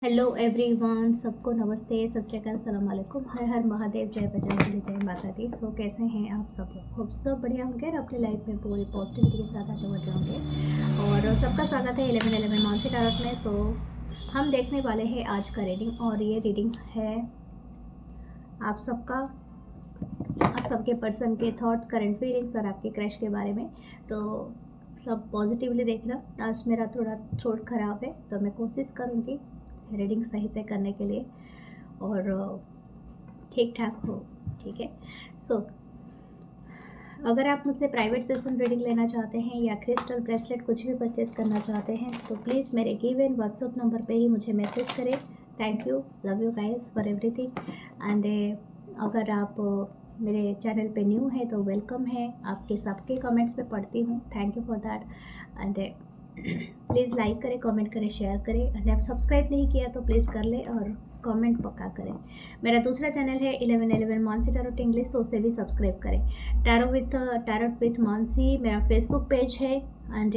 Hello everyone, सबको नमस्ते, सत श्री अकाल, सलाम वालेकुम, हर हर महादेव, जय बजरंगबली, जय माता दी। सो कैसे हैं आप सब लोग? खूब सब बढ़िया होंगे और अपनी लाइफ में पूरी पॉजिटिविटी के साथ आगे बढ़ रहे होंगे। और सबका स्वागत है 11 मानसिक टारट में। सो हम देखने वाले हैं आज का रीडिंग, और ये रीडिंग है आप सबके पर्सन के थॉट्स, करंट फीलिंग्स और आपके क्रश के बारे में। तो सब पॉजिटिवली देखना। आज मेरा थोड़ा थ्रोट ख़राब है, तो मैं कोशिश करूँगी रीडिंग सही से करने के लिए और ठीक ठाक हो। ठीक है। सो अगर आप मुझसे प्राइवेट सेशन रीडिंग लेना चाहते हैं या क्रिस्टल ब्रेसलेट कुछ भी परचेस करना चाहते हैं तो प्लीज़ मेरे गिवन व्हाट्सअप नंबर पे ही मुझे मैसेज करें। Thank you, love you guys for everything. And अगर आप मेरे चैनल पे न्यू है तो वेलकम है। आपके सबके कमेंट्स पे पढ़ती हूँ, thank you for that. And please like करें, कमेंट करें, शेयर करें। अगर आप सब्सक्राइब नहीं किया तो प्लीज़ कर लें और कमेंट पक्का करें। मेरा दूसरा चैनल है 11 मानसी टैरोट इंग्लिश, तो उसे भी सब्सक्राइब करें। टैरोट विथ मानसी मेरा फेसबुक पेज है। एंड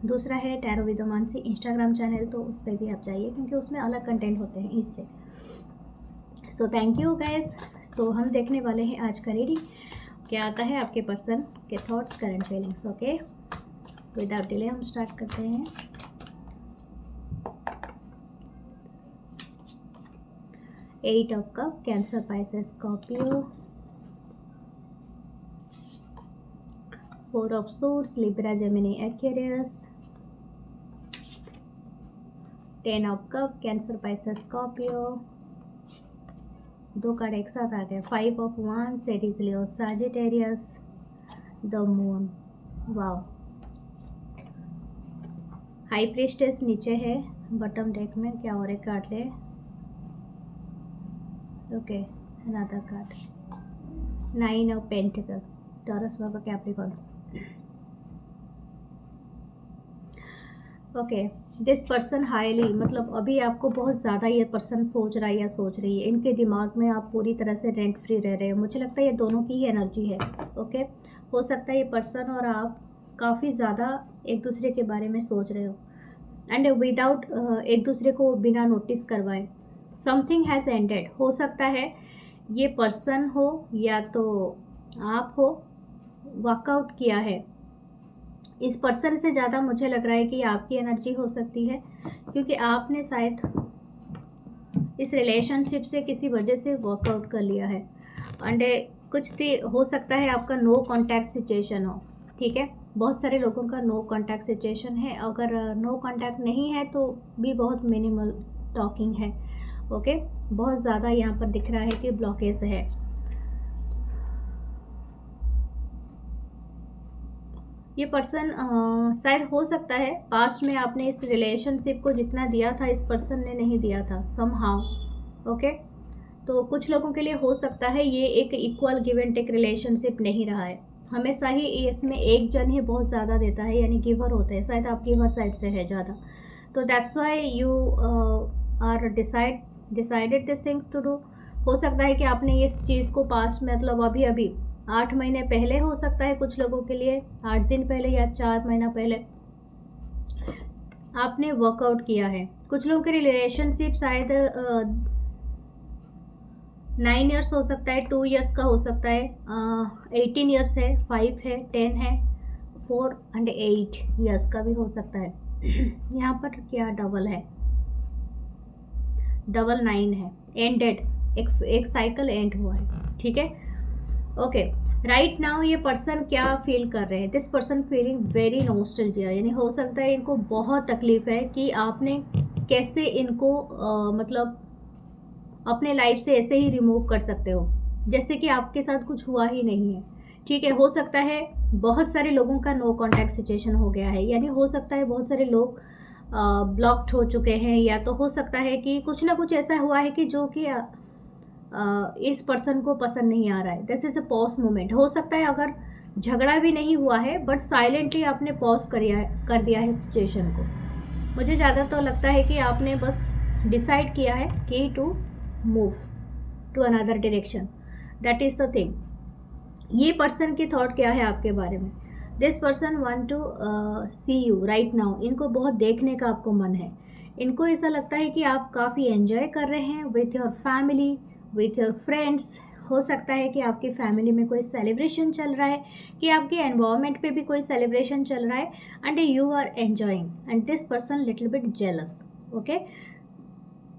दूसरा है tarot with Mansi Instagram channel, तो उस पर भी आप जाइए क्योंकि उसमें अलग कंटेंट होते हैं इससे। So thank you guys. So हम देखने वाले हैं आज का रीडिंग क्या आता है आपके पर्सन के thoughts, current feelings. Okay, without delay हम स्टार्ट करते हैं। Eight of cup, Cancer, Pisces, Scorpio. Four of suits, Libra, Gemini, Aquarius. Ten of cup, Cancer, Pisces, Scorpio. दो कार्ड एक साथ आ गए। Five of wands, Aries, Leo, Sagittarius, the moon. Wow, high priestess नीचे है bottom deck में। क्या और एक कार्ड ले। Okay, another card, nine of pentacle, taurus Baba, Capricorn. Okay, this person highly, मतलब अभी आपको बहुत ज़्यादा ये पर्सन सोच रहा है या सोच रही है। इनके दिमाग में आप पूरी तरह से रेंट फ्री रह रहे हो। मुझे लगता है ये दोनों की ही एनर्जी है। ओके, हो सकता है ये पर्सन और आप काफ़ी ज़्यादा एक दूसरे के बारे में सोच रहे हो एंड विदाउट एक दूसरे को बिना नोटिस करवाए। Something has ended. हो सकता है ये पर्सन हो या तो आप हो, वर्कआउट किया है। इस पर्सन से ज़्यादा मुझे लग रहा है कि आपकी एनर्जी हो सकती है, क्योंकि आपने शायद इस रिलेशनशिप से किसी वजह से वर्कआउट कर लिया है। एंड कुछ हो सकता है आपका नो कांटेक्ट सिचुएशन हो। ठीक है, बहुत सारे लोगों का नो कांटेक्ट सिचुएशन है। अगर नो कांटेक्ट नहीं है तो भी बहुत मिनिमल टॉकिंग है। ओके, बहुत ज़्यादा यहाँ पर दिख रहा है कि ब्लॉकेज है। ये पर्सन शायद हो सकता है पास्ट में आपने इस रिलेशनशिप को जितना दिया था इस पर्सन ने नहीं दिया था समहाउ। ओके, तो कुछ लोगों के लिए हो सकता है ये एक equal give and take relationship नहीं रहा है। हमेशा ही इसमें एक जन ही बहुत ज़्यादा देता है, यानी गिवर होते हैं। शायद आप गिवर साइड से है ज़्यादा, तो that's why you are decided this things to do. हो सकता है कि आपने इस चीज़ को पास्ट में, मतलब अभी 8 महीने पहले, हो सकता है कुछ लोगों के लिए 8 दिन पहले या 4 महीना पहले आपने वर्कआउट किया है। कुछ लोगों के रिलेशनशिप शायद 9 इयर्स हो सकता है, 2 इयर्स का हो सकता है, 18 इयर्स है, 5 है, 10 है, 4 एंड 8 इयर्स का भी हो सकता है। यहाँ पर क्या डबल है, डबल 9 है, एंडेड, एक साइकिल एंड हुआ है। ठीक है, ओके। राइट नाउ ये पर्सन क्या फील कर रहे हैं? This person feeling very nostalgia, यानी हो सकता है इनको बहुत तकलीफ है कि आपने कैसे इनको मतलब अपने लाइफ से ऐसे ही रिमूव कर सकते हो जैसे कि आपके साथ कुछ हुआ ही नहीं है। ठीक है, हो सकता है बहुत सारे लोगों का नो कांटेक्ट सिचुएशन हो गया है, यानी हो सकता है बहुत सारे लोग ब्लॉक्ड हो चुके हैं, या तो हो सकता है कि कुछ ना कुछ ऐसा हुआ है कि जो कि इस पर्सन को पसंद नहीं आ रहा है। This is a pause moment. हो सकता है अगर झगड़ा भी नहीं हुआ है बट साइलेंटली आपने पॉज कर दिया है सिचुएशन को। मुझे ज़्यादा तो लगता है कि आपने बस डिसाइड किया है कि to move to another direction, that is the thing. ये पर्सन की थॉट क्या है आपके बारे में? This person want to see you right now. इनको बहुत देखने का आपको मन है। इनको ऐसा लगता है कि आप काफ़ी एंजॉय कर रहे हैं with your family, with your friends. हो सकता है कि आपकी फैमिली में कोई सेलिब्रेशन चल रहा है, कि आपके एनवायरनमेंट पे भी कोई सेलिब्रेशन चल रहा है, and you are enjoying and this person little bit jealous. Okay,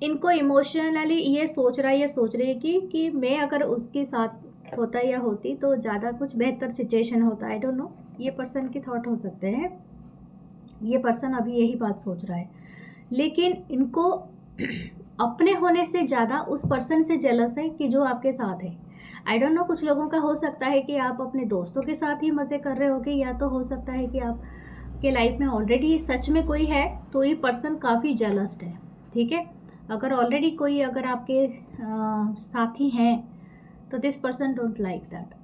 इनको इमोशनली ये सोच रहा है, ये सोच रही है कि मैं अगर उसके साथ होता या होती तो ज़्यादा कुछ बेहतर सिचुएशन होता। आई डोंट नो, ये पर्सन की थॉट हो सकते हैं। ये पर्सन अभी यही बात सोच रहा है, लेकिन इनको अपने होने से ज़्यादा उस पर्सन से जेलस है कि जो आपके साथ है। आई डोंट नो, कुछ लोगों का हो सकता है कि आप अपने दोस्तों के साथ ही मज़े कर रहे होगे, या तो हो सकता है कि आप के लाइफ में ऑलरेडी सच में कोई है, तो ये पर्सन काफ़ी जेलस्ड है। ठीक है, अगर ऑलरेडी कोई अगर आपके साथी हैं तो this person don't like that.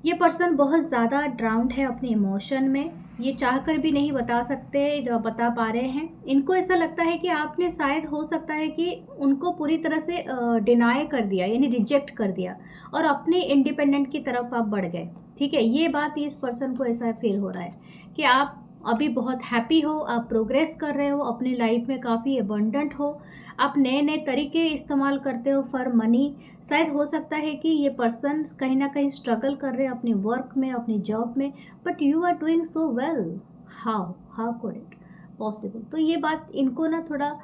ये पर्सन बहुत ज़्यादा ड्राउन्ड है अपने इमोशन में, ये चाहकर भी नहीं बता सकते, बता पा रहे हैं। इनको ऐसा लगता है कि आपने शायद हो सकता है कि उनको पूरी तरह से डिनाई कर दिया, यानी रिजेक्ट कर दिया, और अपने इंडिपेंडेंट की तरफ आप बढ़ गए। ठीक है, ये बात इस पर्सन को ऐसा फील हो रहा है कि आप अभी बहुत हैप्पी हो, आप प्रोग्रेस कर रहे हो, अपनी लाइफ में काफ़ी अबंडेंट हो, आप नए नए तरीके इस्तेमाल करते हो फॉर मनी। शायद हो सकता है कि ये पर्सन कहीं ना कहीं स्ट्रगल कर रहे हैं अपनी वर्क में, अपनी जॉब में, but you are doing so well. How could it possible. तो ये बात इनको ना थोड़ा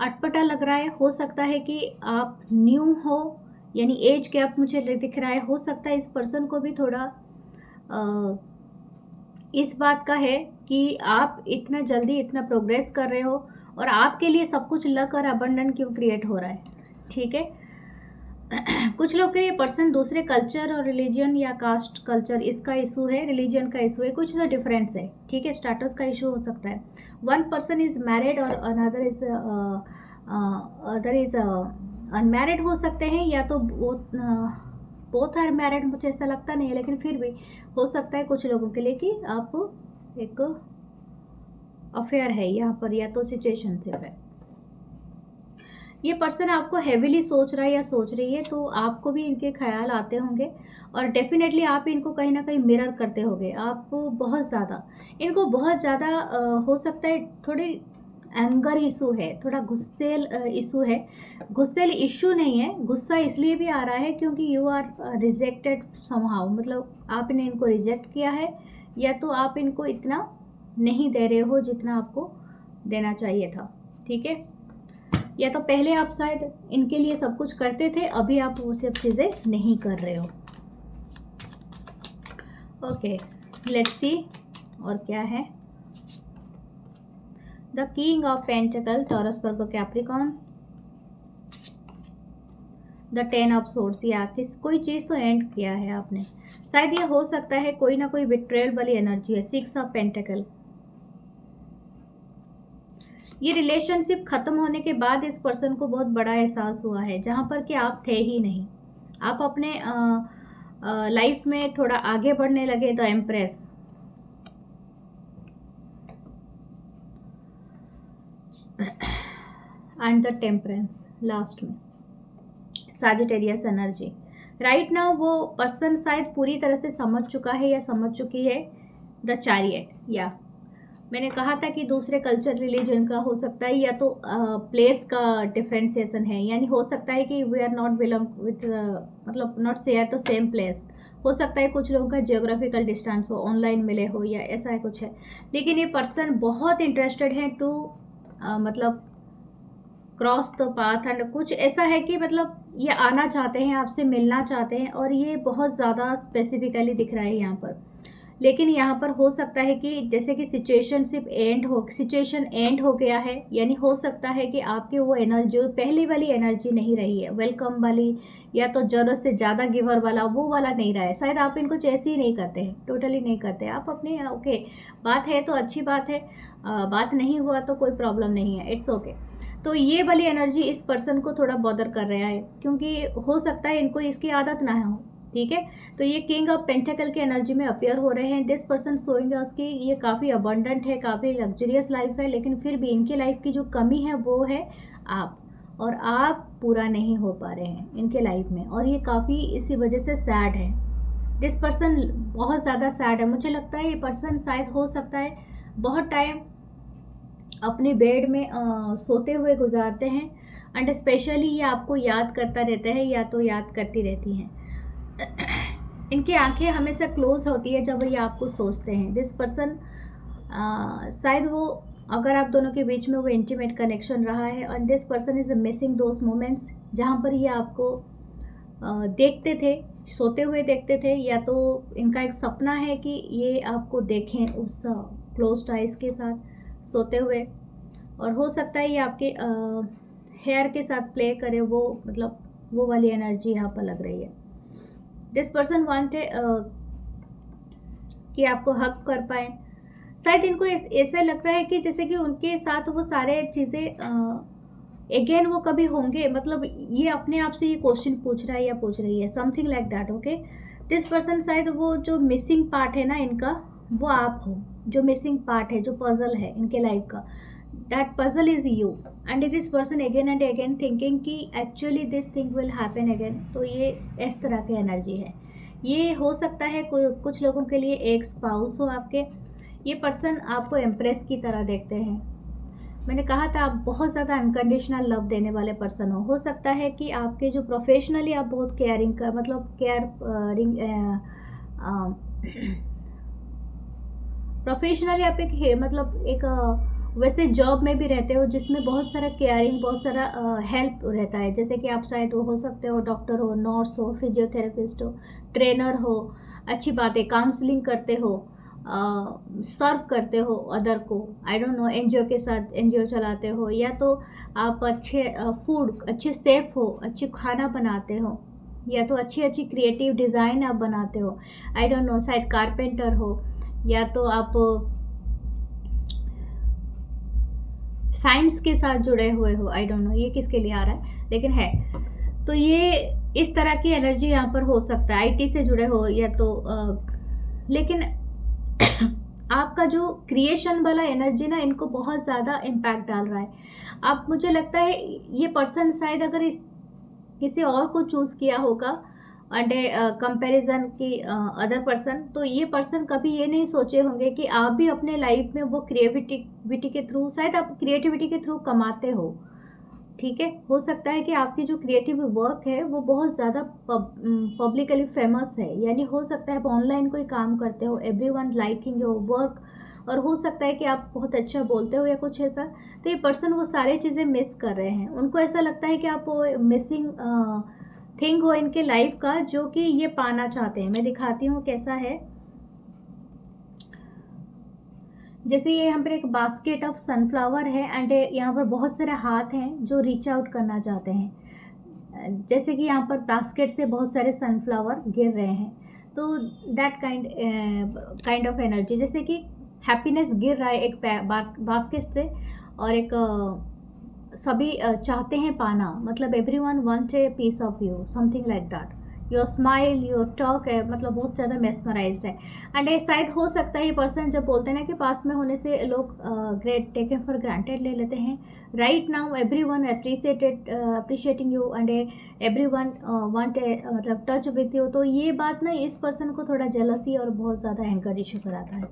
अटपटा लग रहा है। हो सकता है कि आप न्यू हो, यानी एज गैप मुझे दिख रहा है। हो सकता है इस पर्सन को भी थोड़ा इस बात का है कि आप इतना जल्दी इतना प्रोग्रेस कर रहे हो, और आपके लिए सब कुछ लक और अबंडेंट क्यों क्रिएट हो रहा है। ठीक है, कुछ लोग के लिए पर्सन दूसरे कल्चर और रिलीजन या कास्ट कल्चर, इसका इशू है, रिलीजन का इशू है, कुछ तो डिफरेंस है। ठीक है, स्टेटस का इशू हो सकता है। वन पर्सन इज मैरिड और अनदर इज अनमैरिड हो सकते हैं, या तो बोथ आर मैरिड, मुझे ऐसा लगता नहीं है, लेकिन फिर भी हो सकता है कुछ लोगों के लिए कि आप एक अफेयर है यहाँ पर, या तो सिचुएशनशिप है। ये पर्सन आपको हेविली सोच रहा है या सोच रही है, तो आपको भी इनके ख्याल आते होंगे, और डेफिनेटली आप इनको कहीं ना कहीं मिरर करते होंगे। आप बहुत ज़्यादा इनको बहुत ज़्यादा हो सकता है थोड़ी एंगर इशू है, थोड़ा गुस्सेल इशू है। गुस्सेल इशू नहीं है, गुस्सा इसलिए भी आ रहा है क्योंकि यू आर रिजेक्टेड समहाउ, मतलब आपने इनको रिजेक्ट किया है, या तो आप इनको इतना नहीं दे रहे हो जितना आपको देना चाहिए था। ठीक है, या तो पहले आप शायद इनके लिए सब कुछ करते थे, अभी आप वो सब चीज़ें नहीं कर रहे हो। ओके, लेट्स सी और क्या है। The king of pentacle, Taurus Virgo Capricorn, the 10 of swords, या कोई चीज़ तो एंड किया है आपने। शायद ये हो सकता है कोई ना कोई बिट्रेयल वाली एनर्जी है। 6 ऑफ पेंटिकल, ये रिलेशनशिप ख़त्म होने के बाद इस पर्सन को बहुत बड़ा एहसास हुआ है, जहाँ पर कि आप थे ही नहीं। आप अपने लाइफ में थोड़ा आगे बढ़ने लगे। The empress, and the temperance last में, सैजिटेरियस एनर्जी। राइट नाउ वो पर्सन शायद पूरी तरह से समझ चुका है या समझ चुकी है। द चैरियट, या मैंने कहा था कि दूसरे कल्चर रिलीजन का हो सकता है, या तो प्लेस का डिफ्रेंसिएशन है, यानी हो सकता है कि we are not belong with, मतलब not share to same place. हो सकता है कुछ लोगों का जियोग्राफिकल डिस्टेंस हो, ऑनलाइन मिले हो, या ऐसा है कुछ है। लेकिन ये पर्सन बहुत इंटरेस्टेड है टू मतलब क्रॉस द पाथ, एंड कुछ ऐसा है कि मतलब ये आना चाहते हैं, आपसे मिलना चाहते हैं, और ये बहुत ज़्यादा स्पेसिफिकली दिख रहा है यहाँ पर। लेकिन यहाँ पर हो सकता है कि जैसे कि सिचुएशन एंड हो गया है, यानी हो सकता है कि आपकी वो एनर्जी, पहली वाली एनर्जी नहीं रही है, वेलकम वाली, या तो ज़रूरत से ज़्यादा गिवर वाला, वो वाला नहीं रहा है। शायद आप इनको चेस ही नहीं करते हैं, टोटली नहीं करते आप अपने। ओके, बात है तो अच्छी बात है, बात नहीं हुआ तो कोई प्रॉब्लम नहीं है, इट्स ओके। तो ये वाली एनर्जी इस पर्सन को थोड़ा बॉदर कर रहा है, क्योंकि हो सकता है इनको इसकी आदत ना हो। ठीक है, तो ये किंग ऑफ पेंटिकल के एनर्जी में अपियर हो रहे हैं। दिस पर्सन शोइंग अस कि ये काफ़ी अबंडेंट है, काफ़ी लग्जरियस लाइफ है, लेकिन फिर भी इनकी लाइफ की जो कमी है वो है आप, और आप पूरा नहीं हो पा रहे हैं इनके लाइफ में, और ये काफ़ी इसी वजह से सैड है। दिस पर्सन बहुत ज़्यादा सैड है। मुझे लगता है ये पर्सन शायद हो सकता है बहुत टाइम अपने बेड में सोते हुए गुजारते हैं, एंड स्पेशली ये आपको याद करता रहता है या तो याद करती रहती हैं। इनकी आंखें हमेशा क्लोज होती है जब ये आपको सोचते हैं। दिस पर्सन शायद वो, अगर आप दोनों के बीच में वो इंटीमेट कनेक्शन रहा है, और this person is missing those moments जहाँ पर ये आपको देखते थे, सोते हुए देखते थे, या तो इनका एक सपना है कि ये आपको देखें उस क्लोज्ड आइज़ के साथ सोते हुए। और हो सकता है ये आपके हेयर के साथ प्ले करे, वो मतलब वो वाली एनर्जी यहाँ पर लग रही है। दिस पर्सन वांटे कि आपको हक कर पाए। शायद इनको ऐसा लग रहा है कि जैसे कि उनके साथ वो सारे चीज़ें अगेन वो कभी होंगे, मतलब ये अपने आप से ये क्वेश्चन पूछ रहा है या पूछ रही है, something like that. Okay, this person शायद वो जो मिसिंग पार्ट है ना इनका, वो आप हो। जो मिसिंग पार्ट है, जो पजल है इनके लाइफ का, that puzzle is you. And this person again and again thinking कि actually this thing will happen again. तो ये इस तरह की एनर्जी है। ये हो सकता है कुछ लोगों के लिए एक स्पाउस हो आपके। ये पर्सन आपको एम्प्रेस की तरह देखते हैं। मैंने कहा था आप बहुत ज़्यादा अनकंडीशनल लव देने वाले पर्सन हो सकता है कि आपके जो प्रोफेशनली आप बहुत केयरिंग का मतलब केयरिंग प्रोफेशनली आप एक मतलब एक वैसे जॉब में भी रहते हो जिसमें बहुत सारा केयरिंग, बहुत सारा हेल्प रहता है। जैसे कि आप शायद वो हो सकते हो डॉक्टर हो, नर्स हो, फिजियोथेरेपिस्ट हो, ट्रेनर हो, अच्छी बात है, काउंसलिंग करते हो, सर्व करते हो अदर को, आई डोंट नो, एनजीओ के साथ एनजीओ चलाते हो, या तो आप अच्छे फूड, अच्छे सेफ हो, अच्छे खाना बनाते हो, या तो अच्छी अच्छी क्रिएटिव डिज़ाइन आप बनाते हो, आई डोंट नो, शायद कारपेंटर हो, या तो आप साइंस के साथ जुड़े हुए हो, आई डोंट नो ये किसके लिए आ रहा है, लेकिन है। तो ये इस तरह की एनर्जी यहाँ पर हो सकता है, आईटी से जुड़े हो, या तो लेकिन आपका जो क्रिएशन वाला एनर्जी ना इनको बहुत ज़्यादा इम्पैक्ट डाल रहा है। आप, मुझे लगता है ये पर्सन शायद अगर इस किसी और को चूज़ किया होगा एंड कंपैरिजन की अदर पर्सन, तो ये पर्सन कभी ये नहीं सोचे होंगे कि आप भी अपने लाइफ में वो क्रिएटिविटी के थ्रू, शायद आप क्रिएटिविटी के थ्रू कमाते हो, ठीक है। हो सकता है कि आपकी जो क्रिएटिव वर्क है वो बहुत ज़्यादा पब्लिकली फेमस है, यानी हो सकता है आप ऑनलाइन कोई काम करते हो, एवरीवन लाइकिंग योर वर्क, और हो सकता है कि आप बहुत अच्छा बोलते हो या कुछ ऐसा। तो ये पर्सन वो सारी चीज़ें मिस कर रहे हैं। उनको ऐसा लगता है कि आप वो मिसिंग थिंग हो इनके लाइफ का, जो कि ये पाना चाहते हैं। मैं दिखाती हूँ कैसा है। जैसे ये यहाँ पर एक बास्केट ऑफ सनफ्लावर है, एंड यहाँ पर बहुत सारे हाथ हैं जो रीच आउट करना चाहते हैं। जैसे कि यहाँ पर बास्केट से बहुत सारे सनफ्लावर गिर रहे हैं, तो दैट काइंड ऑफ एनर्जी, जैसे कि हैप्पीनेस गिर रहा है एक बास्केट से, और एक सभी चाहते हैं पाना, मतलब everyone wants a piece of you, something like that. Your smile, your talk है, मतलब बहुत ज़्यादा मेस्मराइज्ड है। एंड शायद हो सकता है ये पर्सन जब बोलते हैं ना कि पास में होने से लोग ग्रेट टेकन फॉर ग्रांटेड ले लेते हैं। Right now every one appreciating you, and every one want मतलब टच विथ यू। तो ये बात ना इस पर्सन को थोड़ा जेलसी और बहुत ज़्यादा एंकर इशू कराता है।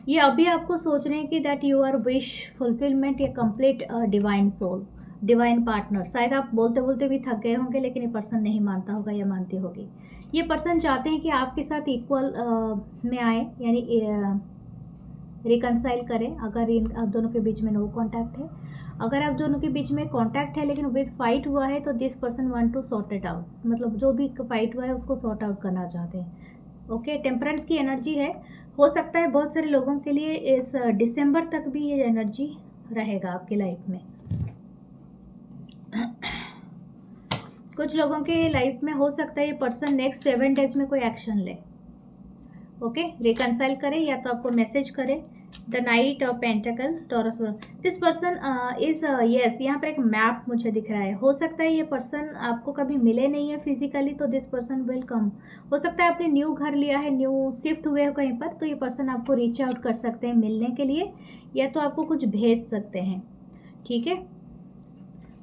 ये अभी आपको सोच रहे हैं कि that you are wish fulfilment, या complete divine soul, divine partner. शायद आप बोलते बोलते भी थक गए होंगे, लेकिन ये पर्सन नहीं मानता होगा या मानती होगी। ये पर्सन चाहते हैं कि आपके साथ इक्वल में आए, यानी रिकनसाइल करें। अगर इन आप दोनों के बीच में नो कॉन्टैक्ट है, अगर आप दोनों के बीच में कॉन्टैक्ट है लेकिन विद फाइट हुआ है, तो this person want to sort it out, मतलब जो भी फाइट हुआ है उसको सॉर्ट आउट करना चाहते हैं। ओके, टेम्परेंस की एनर्जी है। हो सकता है बहुत सारे लोगों के लिए इस दिसंबर तक भी ये एनर्जी रहेगा आपकी लाइफ में। कुछ लोगों के लाइफ में हो सकता है ये पर्सन नेक्स्ट 7 डेज में कोई एक्शन ले। ओके, रिकनसाइल करें या तो आपको मैसेज करें। The knight of pentacle, Taurus. This person is yes, यहाँ पर एक मैप मुझे दिख रहा है। हो सकता है ये पर्सन आपको कभी मिले नहीं है फिजिकली, तो दिस पर्सन विल कम। हो सकता है आपने न्यू घर लिया है, न्यू शिफ्ट हुए हो कहीं पर, तो ये पर्सन आपको रीच आउट कर सकते हैं मिलने के लिए, या तो आपको कुछ भेज सकते हैं, ठीक है।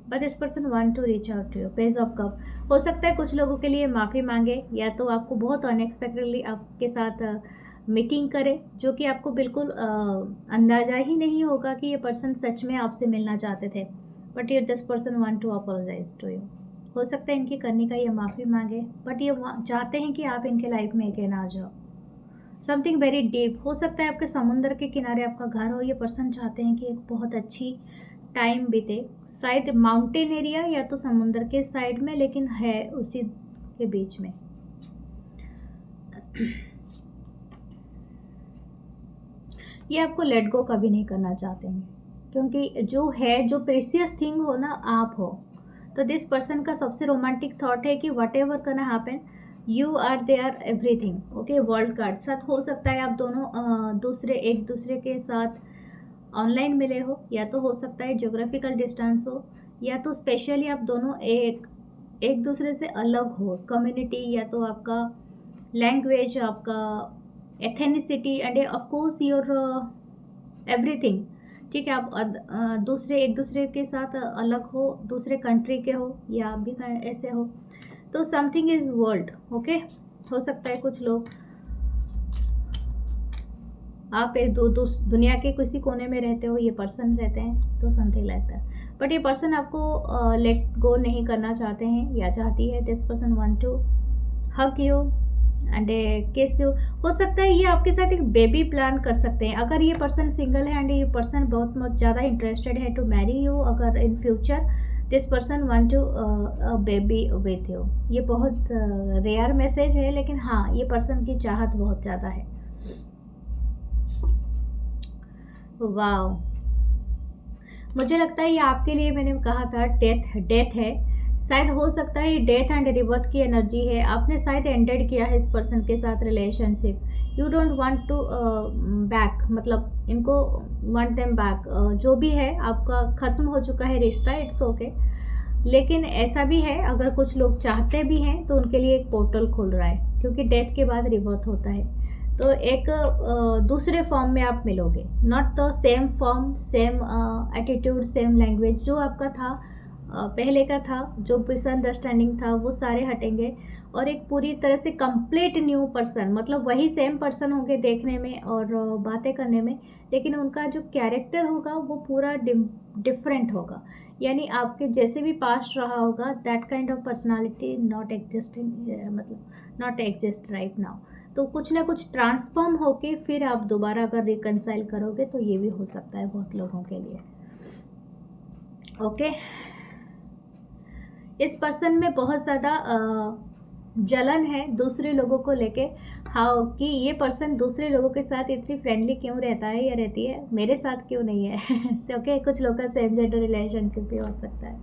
But this person want to reach out to you. Page of cup, हो सकता है कुछ लोगों के लिए माफ़ी मांगे, या तो आपको बहुत अनएक्सपेक्टेडली आपके साथ मीटिंग करे जो कि आपको बिल्कुल अंदाज़ा ही नहीं होगा कि ये पर्सन सच में आपसे मिलना चाहते थे, बट ये this person want to apologise to you. हो सकता है इनकी करनी का ये माफ़ी मांगे, बट ये चाहते हैं कि आप इनके लाइफ में अगेन आ जाओ। समथिंग वेरी डीप, हो सकता है आपके समुंदर के किनारे आपका घर हो, ये पर्सन चाहते हैं कि एक बहुत अच्छी टाइम बीते, शायद माउंटेन एरिया या तो समुंदर के साइड में, लेकिन है उसी के बीच में। ये आपको लेट गो कभी नहीं करना चाहते हैं, क्योंकि जो है, जो प्रेशियस थिंग हो ना, आप हो। तो दिस पर्सन का सबसे रोमांटिक थॉट है कि whatever can happen, you are there everything. Okay, world card साथ हो सकता है आप दोनों एक दूसरे के साथ ऑनलाइन मिले हो, या तो हो सकता है ज्योग्राफिकल डिस्टेंस हो, या तो स्पेशली आप दोनों एक दूसरे से अलग हो, कम्युनिटी, या तो आपका लैंग्वेज, आपका ethnicity end of course your everything. ठीक है, आप एक दूसरे के साथ अलग हो, दूसरे कंट्री के हो, या आप भी ऐसे हो। तो समथिंग इज वर्ल्ड। ओके, हो सकता है कुछ लोग आप एक दुनिया के किसी कोने में रहते हो, ये पर्सन रहते हैं, तो समथिंग लाइक दैट। बट ये पर्सन आपको लेट गो नहीं करना चाहते हैं या चाहती है। This person want to hug you and kiss you. हो सकता है ये आपके साथ एक बेबी प्लान कर सकते हैं, अगर ये पर्सन सिंगल है एंड ये पर्सन बहुत ज़्यादा इंटरेस्टेड है टू मैरी यू। अगर in future this person want to baby with you. ये बहुत रेयर मैसेज है, लेकिन हाँ, ये पर्सन की चाहत बहुत ज़्यादा है। वाओ, मुझे लगता है ये आपके लिए, मैंने कहा था डेथ है। शायद हो सकता है ये डेथ एंड रिबर्थ की एनर्जी है। आपने शायद एंडेड किया है इस पर्सन के साथ relationship. You don't want to back, मतलब इनको वांट देम बैक। जो भी है आपका ख़त्म हो चुका है रिश्ता, इट्स ओके। लेकिन ऐसा भी है, अगर कुछ लोग चाहते भी हैं तो उनके लिए एक पोर्टल खुल रहा है, क्योंकि डेथ के बाद रिबर्थ होता है। तो एक दूसरे फॉर्म में आप मिलोगे, not the same form, same attitude, same language जो आपका था पहले का था, जो मिसअंडरस्टैंडिंग था वो सारे हटेंगे, और एक पूरी तरह से कंप्लीट न्यू पर्सन, मतलब वही सेम पर्सन होंगे देखने में और बातें करने में, लेकिन उनका जो कैरेक्टर होगा वो पूरा डिफरेंट होगा। यानी आपके जैसे भी पास्ट रहा होगा, that kind of personality not existing, मतलब नॉट एग्जिस्ट राइट नाउ। तो कुछ ना कुछ ट्रांसफॉर्म होके फिर आप दोबारा अगर रिकनसाइल करोगे तो ये भी हो सकता है बहुत लोगों के लिए। ओके, इस पर्सन में बहुत ज़्यादा जलन है दूसरे लोगों को लेके। हाँ, कि ये पर्सन दूसरे लोगों के साथ इतनी फ्रेंडली क्यों रहता है या रहती है, मेरे साथ क्यों नहीं है। ओके, कुछ लोग का सेम जेंडर रिलेशनशिप भी हो सकता है।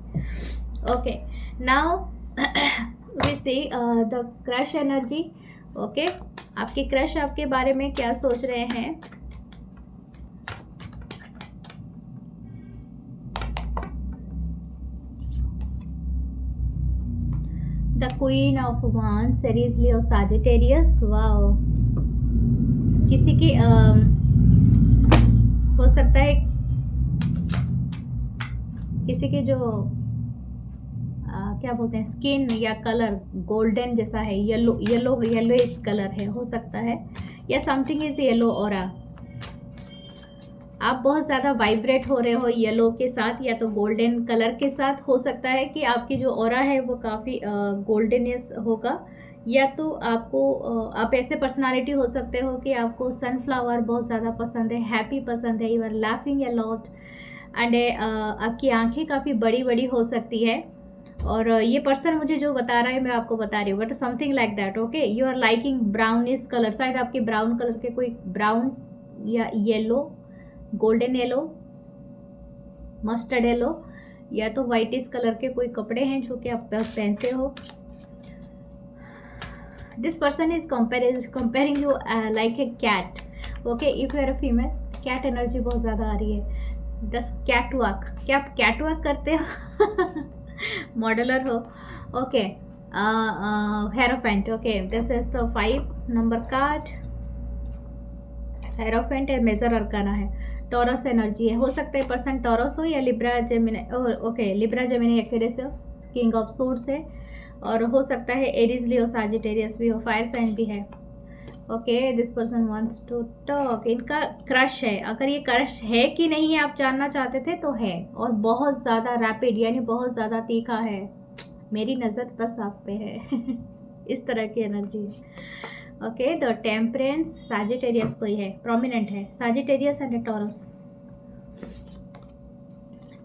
Okay, now we see the crush energy. Okay, आपके क्रश आपके बारे में क्या सोच रहे हैं। The queen of wands, Aries, Leo, Sagittarius. Wow, किसी की हो सकता है किसी की जो क्या बोलते हैं, स्किन या कलर गोल्डन जैसा है, येलो इस कलर है, हो सकता है, या समथिंग इज येलो ऑरा। आप बहुत ज़्यादा वाइब्रेट हो रहे हो येलो के साथ या तो गोल्डन कलर के साथ। हो सकता है कि आपकी जो ऑरा है वो काफ़ी गोल्डनियस होगा, या तो आप ऐसे पर्सनालिटी हो सकते हो कि आपको सनफ्लावर बहुत ज़्यादा पसंद है, हैप्पी पसंद है, you are laughing a lot, and आपकी आंखें काफ़ी बड़ी बड़ी हो सकती है। और ये पर्सन मुझे जो बता रहा है मैं आपको बता रही हूँ, but something like that. Okay, you are liking brownish colour, शायद आपके ब्राउन कलर के कोई ब्राउन या yellow, golden yellow, mustard yellow, या तो वाइटिश कलर के कोई कपड़े हैं जो कि आप पहनते हो। This person is comparing you like a cat. Okay, if you are a female, cat energy बहुत ज़्यादा आ रही है। दस कैट वॉक, क्या आप कैट वॉक करते हो? मॉडलर हो। Okay, hierophant. Okay, this is the 5 number card. Hierophant है, मेजर अरकाना है, टॉरस एनर्जी है। हो सकता है पर्सन टॉरस हो या Libra Gemini. Okay, Libra Gemini Aquarius हो, किंग ऑफ सूट्स है, और हो सकता है एरीज लियो, साजिटेरियस भी हो, फायर साइन भी है। Okay, this person wants to talk. इनका क्रश है, अगर ये क्रश है कि नहीं है आप जानना चाहते थे तो है, और बहुत ज़्यादा रैपिड यानी बहुत ज़्यादा तीखा है। मेरी नज़र बस आप पे है इस तरह की एनर्जी है। ओके, द टेम्परेंस, साजिटेरियस कोई है, प्रोमिनेंट है, Sagittarius and taurus.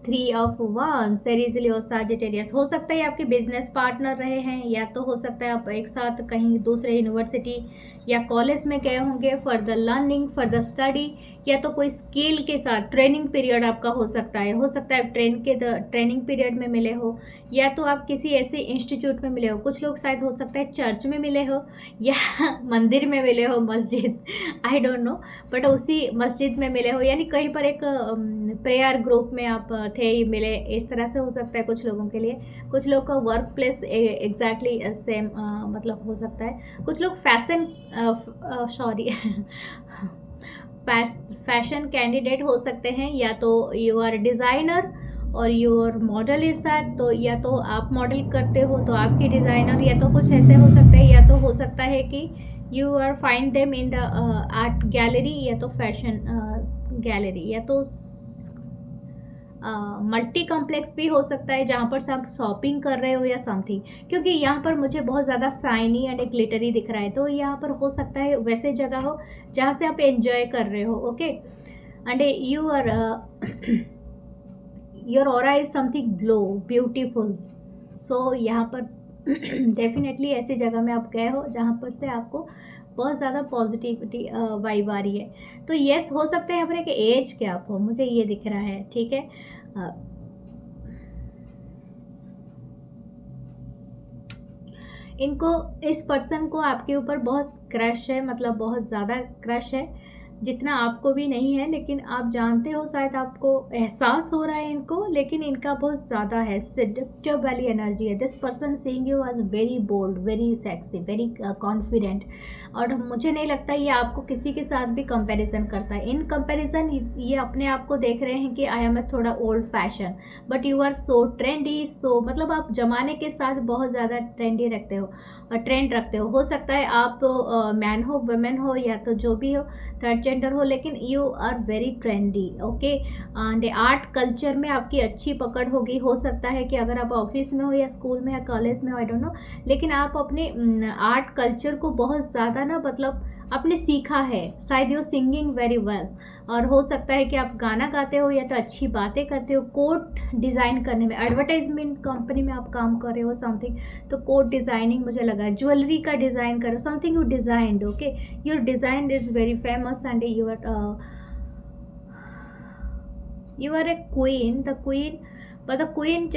3 of wands, एरिज और साजिटेरियस। हो सकता है आपके बिजनेस पार्टनर रहे हैं, या तो हो सकता है आप एक साथ कहीं दूसरे यूनिवर्सिटी या कॉलेज में गए होंगे for the learning, for the study, या तो कोई स्किल के साथ ट्रेनिंग पीरियड आपका हो सकता है आप ट्रेनिंग पीरियड में मिले हो, या तो आप किसी ऐसे इंस्टीट्यूट में मिले हो। कुछ लोग शायद हो सकता है चर्च में मिले हो या मंदिर में मिले हो, मस्जिद, आई डोंट नो, बट उसी मस्जिद में मिले हो, यानी कहीं पर एक प्रेयर ग्रुप में आप थे मिले, इस तरह से हो सकता है कुछ लोगों के लिए। कुछ लोग का वर्क प्लेस एग्जैक्टली सेम मतलब हो सकता है। कुछ लोग फैशन कैंडिडेट हो सकते हैं, या तो यू आर डिज़ाइनर और योर मॉडल इज दैट, तो या तो आप मॉडल करते हो तो आपकी डिज़ाइनर, या तो कुछ ऐसे हो सकते हैं, या तो हो सकता है कि you are find them in the art gallery, या तो फैशन गैलरी, या तो मल्टी कॉम्प्लेक्स भी हो सकता है जहाँ पर आप शॉपिंग कर रहे हो या समथिंग, क्योंकि यहाँ पर मुझे बहुत ज़्यादा शाइनी एंड ग्लिटरी दिख रहा है, तो यहाँ पर हो सकता है वैसे जगह हो जहाँ से आप एंजॉय कर रहे हो। Okay, and you are your aura is something glow beautiful. So यहाँ पर डेफिनेटली ऐसी जगह में आप गए हो जहाँ पर से आपको बहुत ज़्यादा पॉजिटिविटी वाइब आ रही है। तो येस, हो सकता है अपने के एज क्या आप हो, मुझे ये दिख रहा है, ठीक है। इनको, इस पर्सन को आपके ऊपर बहुत क्रश है, मतलब बहुत ज़्यादा क्रश है, जितना आपको भी नहीं है, लेकिन आप जानते हो, शायद आपको एहसास हो रहा है इनको, लेकिन इनका बहुत ज़्यादा है, सेडक्टिव वाली एनर्जी है। This person seeing you as very bold, very sexy, very confident, और मुझे नहीं लगता ये आपको किसी के साथ भी कंपैरिजन करता है। इन कंपैरिजन ये अपने आप को देख रहे हैं कि आई एम थोड़ा old fashion, but you are so trendy, so मतलब आप ज़माने के साथ बहुत ज़्यादा ट्रेंडी रखते हो और ट्रेंड रखते हो सकता है आप मैन हो, वुमेन हो, या तो जो भी हो, थर्ड जेंडर हो, लेकिन you are very trendy. Okay, and art culture में आपकी अच्छी पकड़ होगी। हो सकता है कि अगर आप ऑफिस में हो या स्कूल में या कॉलेज में हो, आई डोंट नो, लेकिन आप अपने आर्ट कल्चर को बहुत ज़्यादा ना, मतलब आपने सीखा है, शायद यू सिंगिंग वेरी वेल, और हो सकता है कि आप गाना गाते हो या तो अच्छी बातें करते हो। कोट डिज़ाइन करने में, एडवर्टाइजमेंट कंपनी में आप काम कर रहे हो समथिंग, तो कोट डिज़ाइनिंग मुझे लगा है, ज्वेलरी का डिज़ाइन करो, something you designed. Okay, your design is very famous and you are a queen, the queen, the queen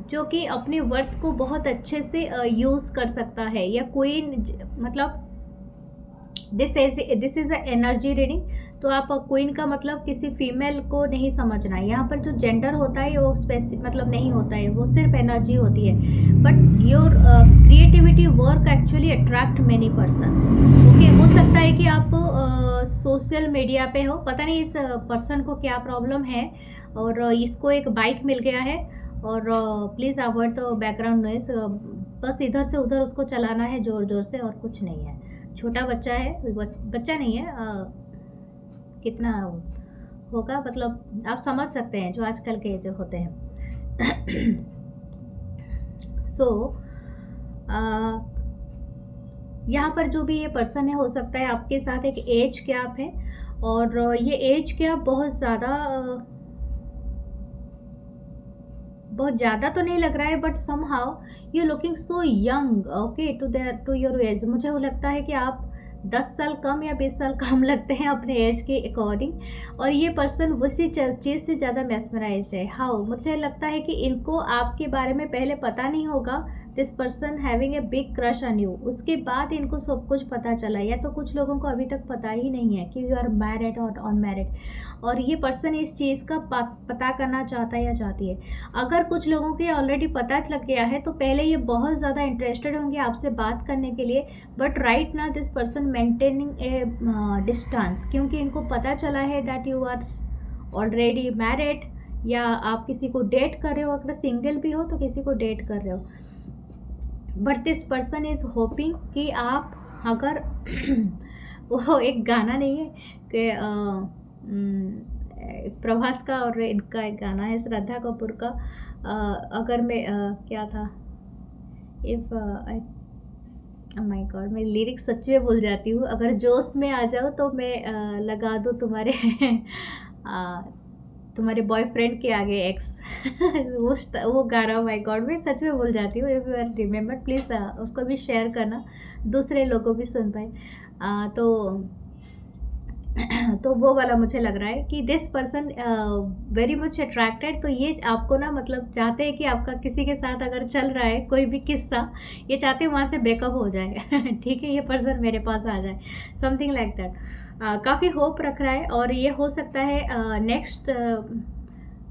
जो कि अपने वर्थ को बहुत अच्छे से यूज़ कर सकता है, या क्वीन मतलब this is a energy reading. तो आप क्वीन का मतलब किसी फीमेल को नहीं समझना है, यहाँ पर जो जेंडर होता है वो मतलब नहीं होता है, वो सिर्फ एनर्जी होती है। But your creativity work actually attract many person. Okay, हो सकता है कि आप सोशल मीडिया पे हो, पता नहीं इस पर्सन को क्या प्रॉब्लम है, और इसको एक बाइक मिल गया है, और please avoid the background noise, बस इधर से उधर उसको चलाना है ज़ोर ज़ोर से, और कुछ नहीं है। छोटा बच्चा है, बच्चा नहीं है, कितना होगा, मतलब आप समझ सकते हैं जो आजकल के जो होते हैं। सो यहाँ पर जो भी ये पर्सन है, हो सकता है आपके साथ एक एज गैप है, और ये एज गैप बहुत ज़्यादा तो नहीं लग रहा है, but somehow you looking so young. Okay, to your age, मुझे वो लगता है कि आप 10 साल कम या 20 साल कम लगते हैं अपने एज के अकॉर्डिंग, और ये पर्सन उसी चीज़ से ज़्यादा मेस्मराइज है। हाउ, मुझे लगता है कि इनको आपके बारे में पहले पता नहीं होगा, this person having a big crush on you, उसके बाद इनको सब कुछ पता चला, या तो कुछ लोगों को अभी तक पता ही नहीं है कि यू आर मैरिड और अनमैरिड, और ये पर्सन इस चीज़ का पता करना चाहता है या चाहती है। अगर कुछ लोगों के ऑलरेडी पता लग गया है तो पहले ये बहुत ज़्यादा इंटरेस्टेड होंगे आपसे बात करने के लिए, but right now this person maintaining a distance, क्योंकि इनको पता चला है that you are already married, या आप किसी को डेट कर रहे हो, अगर सिंगल भी हो तो किसी को डेट कर रहे हो। But this person is hopping कि आप अगर वो एक गाना नहीं है कि प्रभास का और इनका एक गाना है श्रद्धा कपूर का, अगर मैं क्या था, इफ़ आई, माय गॉड मैं लिरिक्स सच में भूल जाती हूँ। अगर जोश में आ जाओ तो मैं लगा दूँ तुम्हारे अ, तुम्हारे बॉयफ्रेंड के आगे एक्स वो गाना, माय गॉड मैं सच में भूल जाती हूँ। If you are remember please उसको भी शेयर करना, दूसरे लोगों भी सुन पाए। तो तो वो वाला मुझे लग रहा है कि this person very much attracted, तो ये आपको ना मतलब चाहते हैं कि आपका किसी के साथ अगर चल रहा है कोई भी किस्सा, ये चाहते हैं वहाँ से ब्रेकअप हो जाए ठीक है, ये पर्सन मेरे पास आ जाए, समथिंग लाइक दैट। काफ़ी होप रख रहा है और ये हो सकता है नेक्स्ट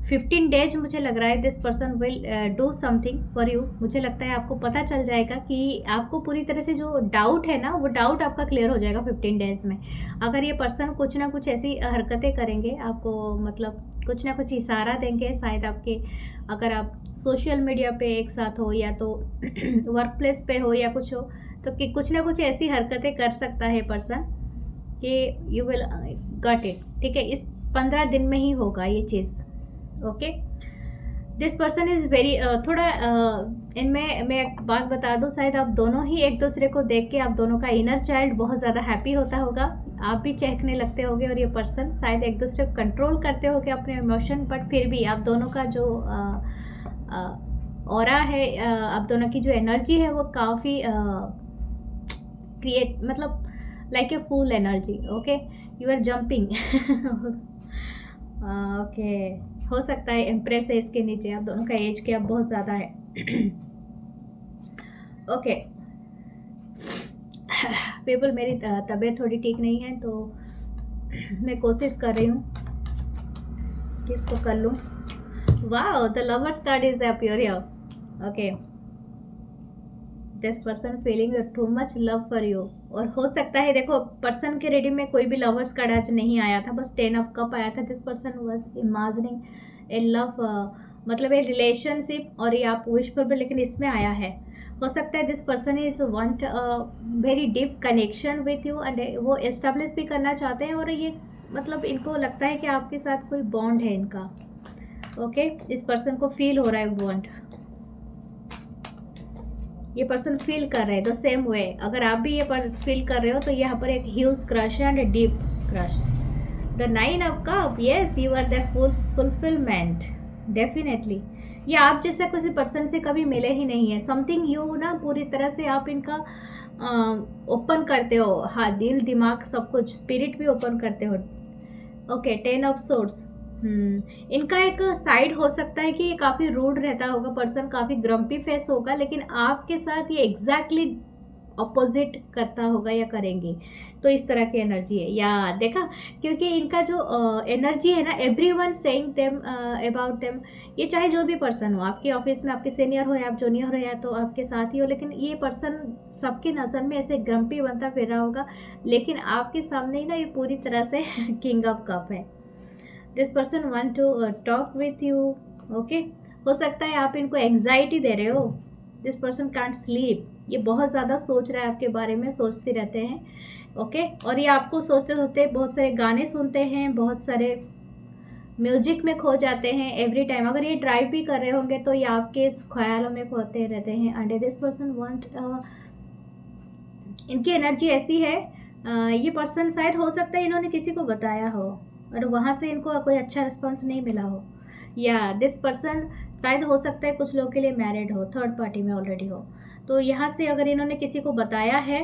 15 डेज मुझे लग रहा है this person will do something for you. मुझे लगता है आपको पता चल जाएगा कि आपको पूरी तरह से जो डाउट है ना, वो डाउट आपका क्लियर हो जाएगा 15 डेज में। अगर ये पर्सन कुछ ना कुछ ऐसी हरकतें करेंगे, आपको मतलब कुछ ना कुछ इशारा देंगे, शायद आपके, अगर आप सोशल मीडिया पे एक साथ हो या तो वर्क प्लेस पे हो या कुछ हो, तो कि कुछ ना कुछ ऐसी हरकतें कर सकता है पर्सन कि यू विल गट इट। ठीक है, इस 15 दिन में ही होगा ये चीज़। Okay, this person is very थोड़ा इनमें मैं एक बात बता दूँ, शायद आप दोनों ही एक दूसरे को देख के आप दोनों का इनर चाइल्ड बहुत ज़्यादा हैप्पी होता होगा, आप भी चहकने लगते होगे और ये पर्सन शायद एक दूसरे को कंट्रोल करते होगे अपने इमोशन, बट फिर भी आप दोनों का जो ऑरा है, आप दोनों की जो एनर्जी है वो काफ़ी क्रिएट, मतलब like a full energy. Okay, you are jumping okay, हो सकता है इम्प्रेस है इसके नीचे, आप दोनों का एज गैप बहुत ज़्यादा है ओके पीपल, मेरी तबीयत थोड़ी ठीक नहीं है तो मैं कोशिश कर रही हूँ कि इसको कर लूँ। Wow, the lovers card is appear here. Okay, this person feeling too much love for you, और हो सकता है देखो पर्सन के रेडी में कोई भी लवर्स कार्ड आज नहीं आया था, बस 10 ऑफ कप आया था। This person was imagining A love, मतलब ए रिलेशनशिप, और ये आप विश पर भी, लेकिन इसमें आया है। हो सकता है this person is want very deep connection with you and वो एस्टेब्लिश भी करना चाहते हैं, और ये मतलब इनको लगता है कि आपके साथ कोई बॉन्ड है इनका। ओके, इस पर्सन को फील हो रहा है बॉन्ड, ये पर्सन फील कर रहे हैं द सेम वे। अगर आप भी ये फील कर रहे हो तो यहाँ पर एक ह्यूज क्रश है and deep crush. The 9 of cup, yes you are the fulfilment, definitely. ये आप जैसा किसी पर्सन से कभी मिले ही नहीं है, समथिंग यू ना पूरी तरह से आप इनका ओपन करते हो, हाँ, दिल दिमाग सब कुछ, स्पिरिट भी ओपन करते हो। ओके, 10 ऑफ सोर्ड्स, इनका एक साइड हो सकता है कि ये काफ़ी रूड रहता होगा पर्सन, काफ़ी ग्रम्पी फेस होगा, लेकिन आपके साथ ये एग्जैक्टली अपोजिट करता होगा या करेंगी, तो इस तरह की एनर्जी है। या देखा, क्योंकि इनका जो एनर्जी है ना, everyone saying them about them, ये चाहे जो भी पर्सन हो, आपके ऑफिस में आपके सीनियर हो या आप जूनियर हो या तो आपके साथ ही हो, लेकिन ये पर्सन सबकी नज़र में ऐसे ग्रम्पी बनता फिर रहा होगा, लेकिन आपके सामने ही ना ये पूरी तरह से किंग ऑफ कप है। This person want to talk with you. Okay, हो सकता है आप इनको एंग्जाइटी दे रहे हो। दिस पर्सन कांट स्लीप, ये बहुत ज़्यादा सोच रहा है आपके बारे में, सोचते रहते हैं। ओके, और ये आपको सोचते सोचते बहुत सारे गाने सुनते हैं, बहुत सारे म्यूजिक में खो जाते हैं एवरी टाइम। अगर ये ड्राइव भी कर रहे होंगे तो ये आपके ख्यालों में खोते रहते हैं। एंड दिस पर्सन वांट, इनकी एनर्जी ऐसी है, ये पर्सन शायद हो सकता है इन्होंने किसी को बताया हो और वहाँ से इनको कोई अच्छा रिस्पॉन्स नहीं मिला हो, या दिस पर्सन शायद हो सकता है कुछ लोगों के लिए मैरिड हो, थर्ड पार्टी में ऑलरेडी हो, तो यहाँ से अगर इन्होंने किसी को बताया है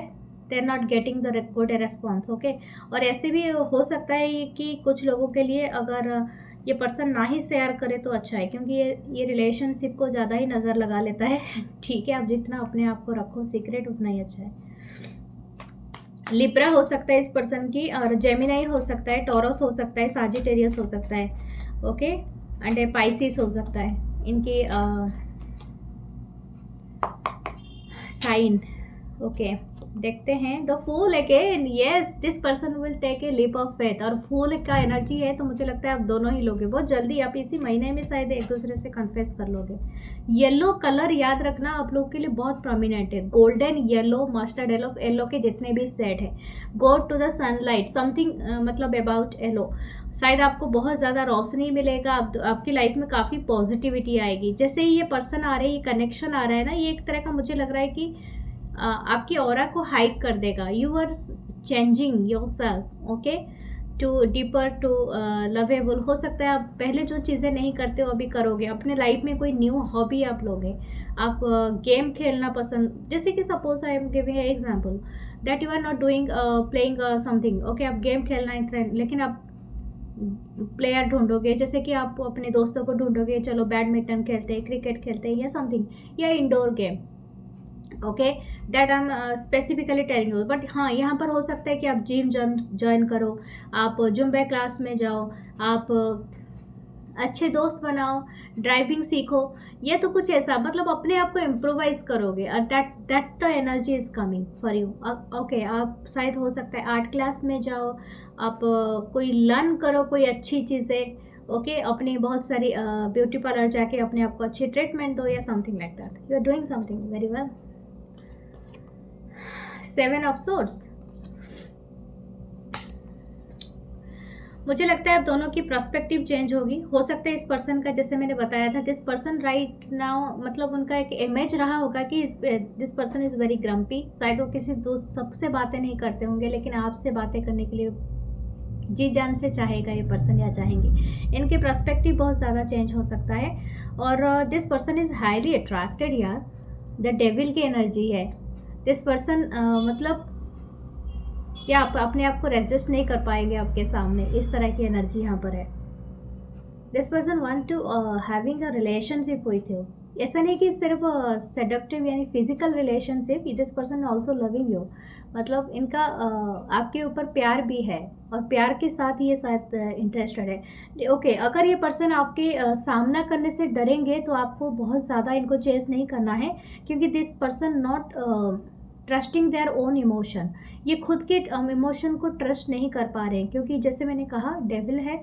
they are not getting the good response. Okay, और ऐसे भी हो सकता है कि कुछ लोगों के लिए अगर ये पर्सन ना ही शेयर करे तो अच्छा है, क्योंकि ये रिलेशनशिप को ज़्यादा ही नज़र लगा लेता है ठीक है, आप जितना अपने आप को रखो सीक्रेट उतना ही अच्छा है। लिब्रा हो सकता है इस पर्सन की, और जेमिनाई हो सकता है, टॉरस हो सकता है, साजिटेरियस हो सकता है। ओके, एंड पाइसिस हो सकता है इनकी साइन। ओके देखते हैं the fool again. Yes, this person will take a leap of faith. और फूल का एनर्जी है तो मुझे लगता है आप दोनों ही लोगे बहुत जल्दी। आप इसी महीने में शायद एक दूसरे से कन्फेस कर लोगे। येलो कलर याद रखना आप लोग के लिए बहुत प्रोमिनेंट है। Golden yellow, mustard yellow, yellow के जितने भी सेट है। Go to the sunlight something, मतलब अबाउट येलो। शायद आपको बहुत ज़्यादा रोशनी मिलेगा। आपकी लाइफ में काफ़ी पॉजिटिविटी आएगी। जैसे ही ये पर्सन आ रहे हैं, ये कनेक्शन आ रहा है ना, ये एक तरह का मुझे लग रहा है कि आपकी ऑरा को हाइक कर देगा। You are changing yourself, okay, to deeper, to lovable. हो सकता है आप पहले जो चीज़ें नहीं करते हो अभी करोगे। अपने लाइफ में कोई न्यू हॉबी आप लोगे। आप गेम खेलना पसंद, जैसे कि suppose I am giving example that you are not doing playing something, okay, आप गेम खेलना है लेकिन आप प्लेयर ढूंढोगे। जैसे कि आप अपने दोस्तों को ढूंढोगे, चलो बैडमिंटन खेलते हैं, क्रिकेट खेलते हैं या समथिंग, या indoor game, okay, that I am specifically telling you. But हाँ, यहाँ पर हो सकता है कि आप जिम ज्वाइन करो, आप जुम्बा क्लास में जाओ, आप अच्छे दोस्त बनाओ, ड्राइविंग सीखो, या तो कुछ ऐसा, मतलब अपने आप को इम्प्रोवाइज करोगे। और that the energy is coming for you. Okay, आप शायद हो सकता है आर्ट क्लास में जाओ, आप कोई लर्न करो कोई अच्छी चीज़ें, ओके, अपनी बहुत सारी ब्यूटी पार्लर जाके अपने आप को अच्छी ट्रीटमेंट दो या something like that. You are doing something very well. 7 of swords. मुझे लगता है अब दोनों की पर्सपेक्टिव चेंज होगी। हो सकता है इस पर्सन का, जैसे मैंने बताया था, दिस पर्सन राइट नाउ, मतलब उनका एक इमेज रहा होगा कि this person is very grumpy. शायद वो किसी दोस्त सबसे बातें नहीं करते होंगे, लेकिन आपसे बातें करने के लिए जी जान से चाहेगा ये पर्सन या चाहेंगे। इनके पर्सपेक्टिव बहुत ज़्यादा चेंज हो सकता है। और this person is highly attracted यार। द डेविल की एनर्जी है। दिस पर्सन मतलब क्या आप अपने आप को रेजिस्ट नहीं कर पाएंगे आपके सामने, इस तरह की एनर्जी यहाँ पर है। This person want to having a relationship with you. ऐसा नहीं कि सिर्फ सेडक्टिव यानी physical relationship, this person also loving you. मतलब इनका आपके ऊपर प्यार भी है और प्यार के साथ ये शायद इंटरेस्टेड है। ओके, अगर ये पर्सन आपके सामना करने से डरेंगे तो आपको बहुत ज़्यादा इनको चेस नहीं करना है, क्योंकि this person not trusting their own emotion. ये खुद के इमोशन को ट्रस्ट नहीं कर पा रहे हैं, क्योंकि जैसे मैंने कहा डेविल है,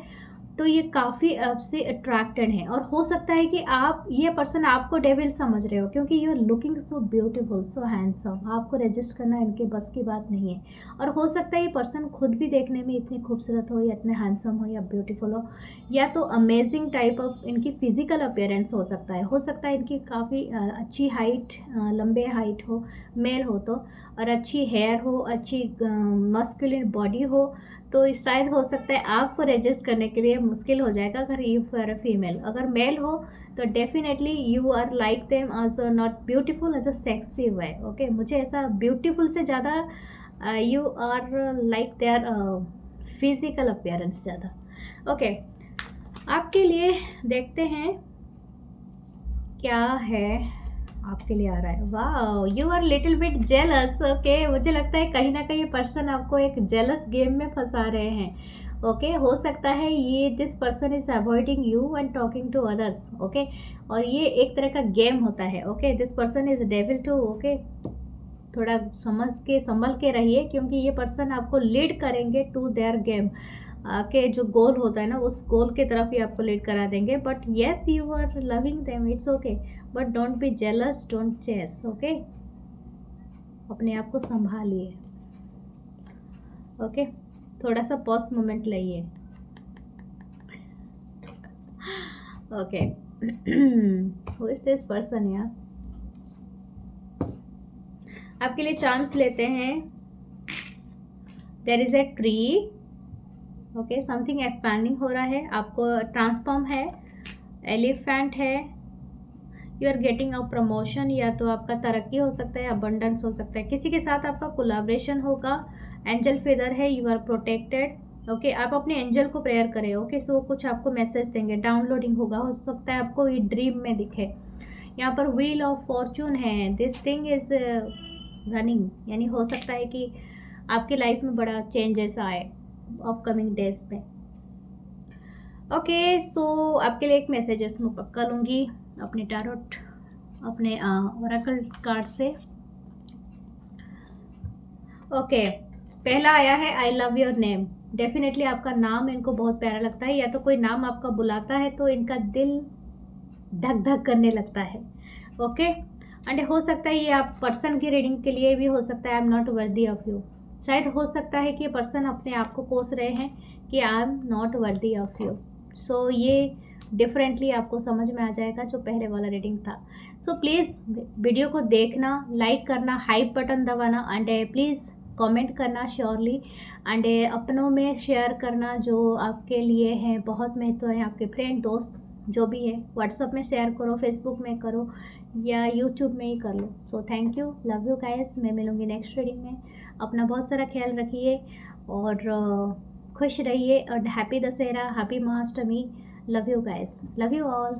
तो ये काफ़ी आपसे अट्रैक्टेड है। और हो सकता है कि आप, ये पर्सन आपको डेविल समझ रहे हो, क्योंकि you are looking so beautiful, so handsome. आपको रजिस्ट करना इनके बस की बात नहीं है। और हो सकता है ये पर्सन खुद भी देखने में इतनी खूबसूरत हो, या इतने हैंडसम हो, या ब्यूटीफुल हो, या तो अमेजिंग टाइप ऑफ इनकी फिजिकल अपीयरेंस हो सकता है। हो सकता है इनकी काफ़ी अच्छी हाइट, लंबे हाइट हो, मेल हो तो, और अच्छी हेयर हो, अच्छी मस्कुलिन बॉडी हो, तो शायद हो सकता है आपको रजिस्ट करने के लिए मुश्किल हो जाएगा अगर यू फॉर अ फीमेल। अगर मेल हो तो definitely you are like them as a not beautiful, as a sexy way. Okay, मुझे ऐसा ब्यूटीफुल से ज़्यादा you are like their physical appearance ज़्यादा। ओके, आपके लिए देखते हैं क्या है आपके लिए आ रहा है। वाह, you are little bit jealous. Okay, मुझे लगता है कहीं ना कहीं पर्सन आपको एक जेलस गेम में फंसा रहे हैं। ओके, हो सकता है ये this person is avoiding you and talking to others. Okay, और ये एक तरह का गेम होता है। Okay, this person is devil too. Okay, थोड़ा समझ के संभल के रहिए, क्योंकि ये पर्सन आपको लीड करेंगे टू देयर गेम के जो गोल होता है ना, उस गोल की तरफ ही आपको लीड करा देंगे। But yes, you are loving them, it's okay, but don't be jealous, don't chase. Okay, अपने आप को संभालिए। ओके, थोड़ा सा पॉज मोमेंट लाइए। Okay, who is this person यार। आपके लिए चांस लेते हैं। There is a tree. Okay, something expanding हो रहा है, आपको ट्रांसफॉर्म है, एलिफेंट है, you are getting a promotion, या तो आपका तरक्की हो सकता है, अबंडेंस हो सकता है, किसी के साथ आपका कोलैबोरेशन होगा, एंजल फेदर है, यू आर प्रोटेक्टेड। ओके, आप अपने एंजल को प्रेयर करें। ओके, सो कुछ आपको मैसेज देंगे, डाउनलोडिंग होगा, हो सकता है आपको ये ड्रीम में दिखे। यहाँ पर व्हील ऑफ फॉर्चून है, दिस थिंग इज रनिंग, यानी हो सकता है कि आपकी लाइफ में बड़ा चेंजेस आए अपकमिंग डेज में। ओके, सो आपके लिए एक मैसेजेस मैं पक्का लूँगी अपने टैरोट, अपने ओरेकल कार्ड से। ओके, पहला आया है I love your name. Definitely आपका नाम इनको बहुत प्यारा लगता है, या तो कोई नाम आपका बुलाता है तो इनका दिल धक धक करने लगता है। ओके, एंड हो सकता है ये आप पर्सन की रीडिंग के लिए भी हो सकता है आई am not worthy of you. शायद हो सकता है कि ये पर्सन अपने आप को कोस रहे हैं कि I am not worthy of you. So ये डिफरेंटली आपको समझ में आ जाएगा जो पहले वाला रीडिंग था। सो प्लीज़ वीडियो को देखना, लाइक करना, हाइप बटन दबाना, एंड प्लीज़ कमेंट करना श्योरली, एंड अपनों में शेयर करना जो आपके लिए हैं बहुत महत्व है। आपके फ्रेंड दोस्त जो भी है व्हाट्सअप में शेयर करो, फेसबुक में करो, या यूट्यूब में ही कर लो। So thank you, love you guys. मैं मिलूँगी नेक्स्ट रीडिंग में। अपना बहुत सारा ख्याल रखिए और खुश रहिए, और happy Dussehra, happy Mahashtami. Love you guys, love you all.